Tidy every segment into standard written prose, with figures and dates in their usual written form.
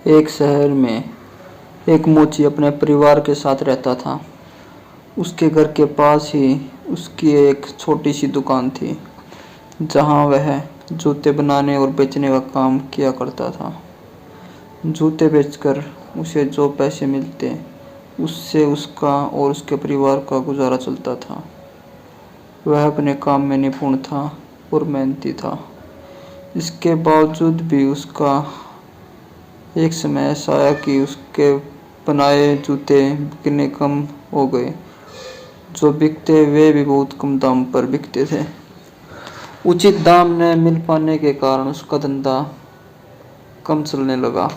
एक शहर में एक मोची अपने परिवार के साथ रहता था। उसके घर के पास ही उसकी एक छोटी सी दुकान थी, जहां वह जूते बनाने और बेचने का काम किया करता था। जूते बेचकर उसे जो पैसे मिलते, उससे उसका और उसके परिवार का गुजारा चलता था। वह अपने काम में निपुण था और मेहनती था। इसके बावजूद भी उसका एक समय ऐसा आया कि उसके बनाए जूते बिकने कम हो गए। जो बिकते वे भी बहुत कम दाम पर बिकते थे। उचित दाम न मिल पाने के कारण उसका धंधा कम चलने लगा।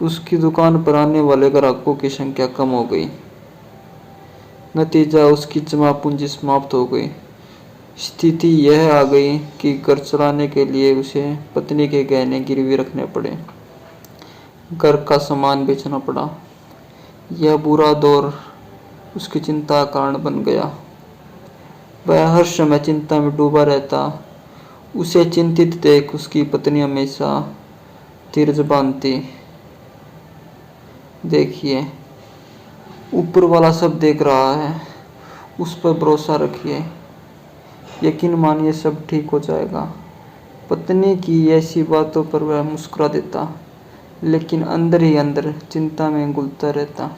उसकी दुकान पर आने वाले ग्राहकों की संख्या कम हो गई। नतीजा उसकी जमा पूंजी समाप्त हो गई। स्थिति यह आ गई कि घर चलाने के लिए उसे पत्नी के गहने गिरवी रखने पड़े, घर का सामान बेचना पड़ा। यह बुरा दौर उसकी चिंता का कारण बन गया। वह हर समय चिंता में डूबा रहता। उसे चिंतित देख उसकी पत्नी हमेशा धीरज बांधती। देखिए, ऊपर वाला सब देख रहा है, उस पर भरोसा रखिए, यकीन मानिए सब ठीक हो जाएगा। पत्नी की ऐसी बातों पर वह मुस्कुरा देता, लेकिन अंदर ही अंदर चिंता में घुलता रहता।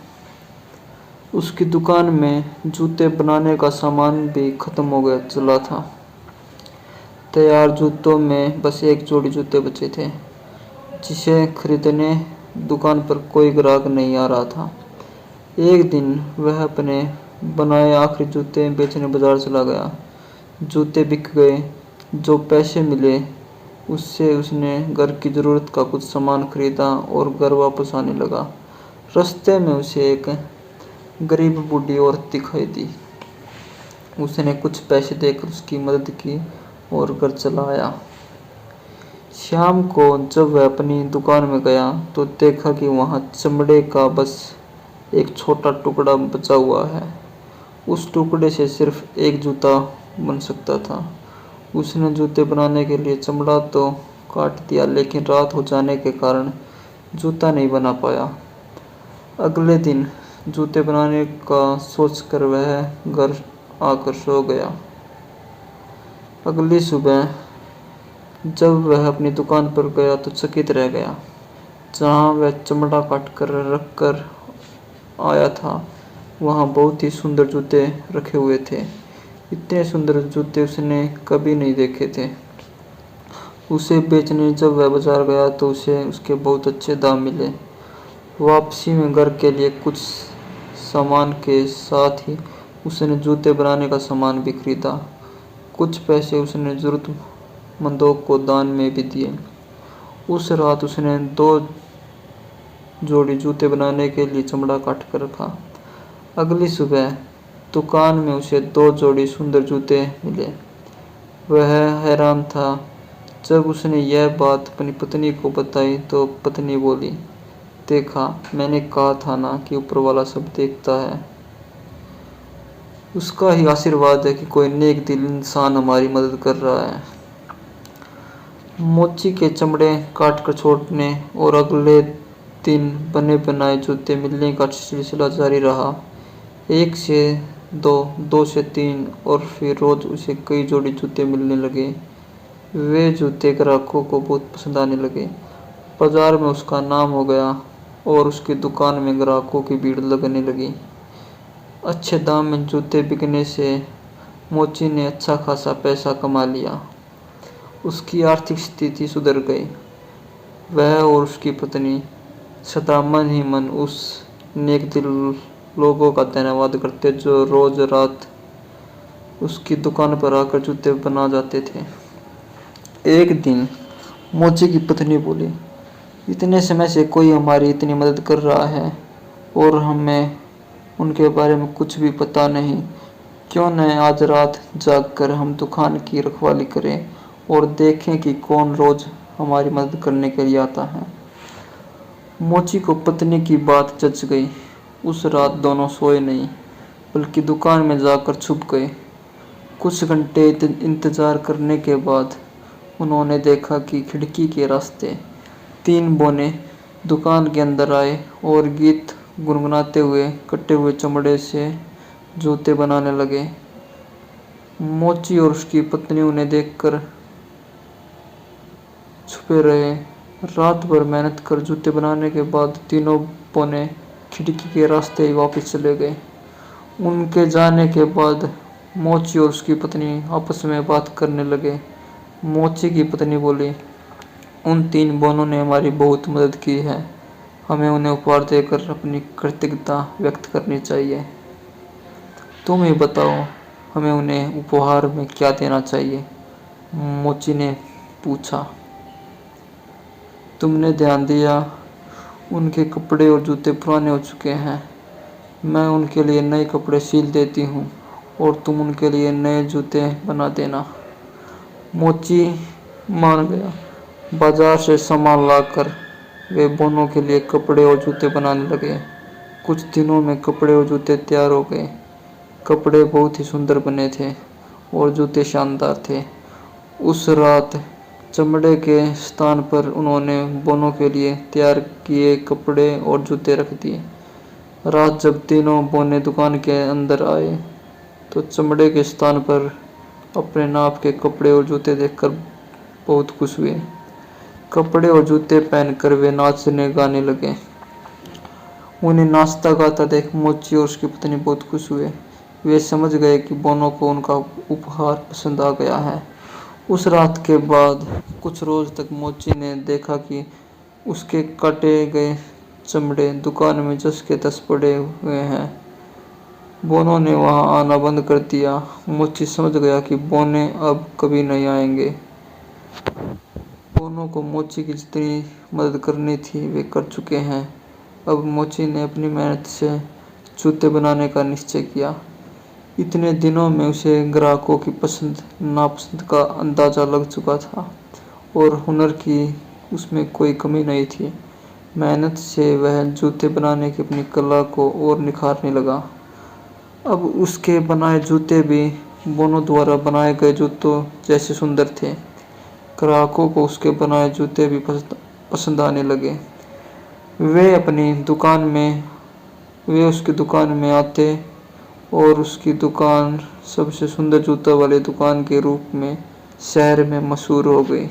उसकी दुकान में जूते बनाने का सामान भी खत्म हो गया चला था। तैयार जूतों में बस एक जोड़ी जूते बचे थे, जिसे खरीदने दुकान पर कोई ग्राहक नहीं आ रहा था। एक दिन वह अपने बनाए आखिरी जूते बेचने बाजार चला गया। जूते बिक गए। जो पैसे मिले उससे उसने घर की ज़रूरत का कुछ सामान खरीदा और घर वापस आने लगा। रास्ते में उसे एक गरीब बूढ़ी औरत दिखाई दी। उसने कुछ पैसे देकर उसकी मदद की और घर चला आया। शाम को जब वह अपनी दुकान में गया तो देखा कि वहाँ चमड़े का बस एक छोटा टुकड़ा बचा हुआ है। उस टुकड़े से सिर्फ एक जूता बन सकता था। उसने जूते बनाने के लिए चमड़ा तो काट दिया, लेकिन रात हो जाने के कारण जूता नहीं बना पाया। अगले दिन जूते बनाने का सोचकर वह घर आकर सो गया। अगली सुबह जब वह अपनी दुकान पर गया तो चकित रह गया। जहाँ वह चमड़ा काट कर रख कर आया था, वहाँ बहुत ही सुंदर जूते रखे हुए थे। इतने सुंदर जूते उसने कभी नहीं देखे थे। उसे बेचने जब वह बाजार गया तो उसे उसके बहुत अच्छे दाम मिले। वापसी में घर के लिए कुछ सामान के साथ ही उसने जूते बनाने का सामान भी खरीदा। कुछ पैसे उसने ज़रूरतमंदों को दान में भी दिए। उस रात उसने 2 जोड़ी जूते बनाने के लिए चमड़ा काट कर रखा। अगली सुबह दुकान में उसे 2 जोड़ी सुंदर जूते मिले। वह हैरान था। जब उसने यह बात अपनी पत्नी को बताई तो पत्नी बोली, देखा, मैंने कहा था ना कि ऊपर वाला सब देखता है। उसका ही आशीर्वाद है कि कोई नेक दिल इंसान हमारी मदद कर रहा है। मोची के चमड़े काट कर छोड़ने और अगले दिन बने बनाए जूते मिलने का सिलसिला जारी रहा। 1 से 2, 2 से 3 और फिर रोज उसे कई जोड़ी जूते मिलने लगे। वे जूते ग्राहकों को बहुत पसंद आने लगे। बाजार में उसका नाम हो गया और उसकी दुकान में ग्राहकों की भीड़ लगने लगी। अच्छे दाम में जूते बिकने से मोची ने अच्छा खासा पैसा कमा लिया। उसकी आर्थिक स्थिति सुधर गई। वह और उसकी पत्नी सदा मन ही मन उस नेक दिल लोगों का धन्यवाद करते जो रोज रात उसकी दुकान पर आकर जूते बना जाते थे। एक दिन मोची की पत्नी बोली, इतने समय से कोई हमारी इतनी मदद कर रहा है और हमें उनके बारे में कुछ भी पता नहीं। क्यों न आज रात जागकर हम दुकान की रखवाली करें और देखें कि कौन रोज हमारी मदद करने के लिए आता है। मोची को पत्नी की बात जच गई। उस रात दोनों सोए नहीं, बल्कि दुकान में जाकर छुप गए। कुछ घंटे इंतजार करने के बाद उन्होंने देखा कि खिड़की के रास्ते 3 बौने दुकान के अंदर आए और गीत गुनगुनाते हुए कटे हुए चमड़े से जूते बनाने लगे। मोची और उसकी पत्नी उन्हें देखकर छुपे रहे। रात भर मेहनत कर जूते बनाने के बाद तीनों पौने खिड़की के रास्ते ही वापस चले गए। उनके जाने के बाद मोची और उसकी पत्नी आपस में बात करने लगे। मोची की पत्नी बोली, उन 3 बोनों ने हमारी बहुत मदद की है। हमें उन्हें उपहार देकर अपनी कृतज्ञता व्यक्त करनी चाहिए। तुम ही बताओ, हमें उन्हें उपहार में क्या देना चाहिए? मोची ने पूछा। तुमने ध्यान दिया, उनके कपड़े और जूते पुराने हो चुके हैं। मैं उनके लिए नए कपड़े सील देती हूँ और तुम उनके लिए नए जूते बना देना। मोची मान गया। बाजार से सामान लाकर वे दोनों के लिए कपड़े और जूते बनाने लगे। कुछ दिनों में कपड़े और जूते तैयार हो गए। कपड़े बहुत ही सुंदर बने थे और जूते शानदार थे। उस रात चमड़े के स्थान पर उन्होंने दोनों के लिए तैयार किए कपड़े और जूते रख दिए। रात जब तीनों बोने दुकान के अंदर आए तो चमड़े के स्थान पर अपने नाप के कपड़े और जूते देखकर बहुत खुश हुए। कपड़े और जूते पहनकर वे नाचने गाने लगे। उन्हें नाचता गाता देख मोची और उसकी पत्नी बहुत खुश हुए। वे समझ गए कि बोनों को उनका उपहार पसंद आ गया है। उस रात के बाद कुछ रोज तक मोची ने देखा कि उसके काटे गए चमड़े दुकान में जस के तस पड़े हुए हैं। बोनों ने वहां आना बंद कर दिया। मोची समझ गया कि बोने अब कभी नहीं आएंगे। बोनों को मोची की जितनी मदद करनी थी वे कर चुके हैं। अब मोची ने अपनी मेहनत से जूते बनाने का निश्चय किया। इतने दिनों में उसे ग्राहकों की पसंद नापसंद का अंदाजा लग चुका था और हुनर की उसमें कोई कमी नहीं थी। मेहनत से वह जूते बनाने की अपनी कला को और निखारने लगा। अब उसके बनाए जूते भी बोनों द्वारा बनाए गए जूतों जैसे सुंदर थे। ग्राहकों को उसके बनाए जूते भी पसंद आने लगे। वे उसकी दुकान में आते और उसकी दुकान सबसे सुंदर जूतों वाली दुकान के रूप में शहर में मशहूर हो गई।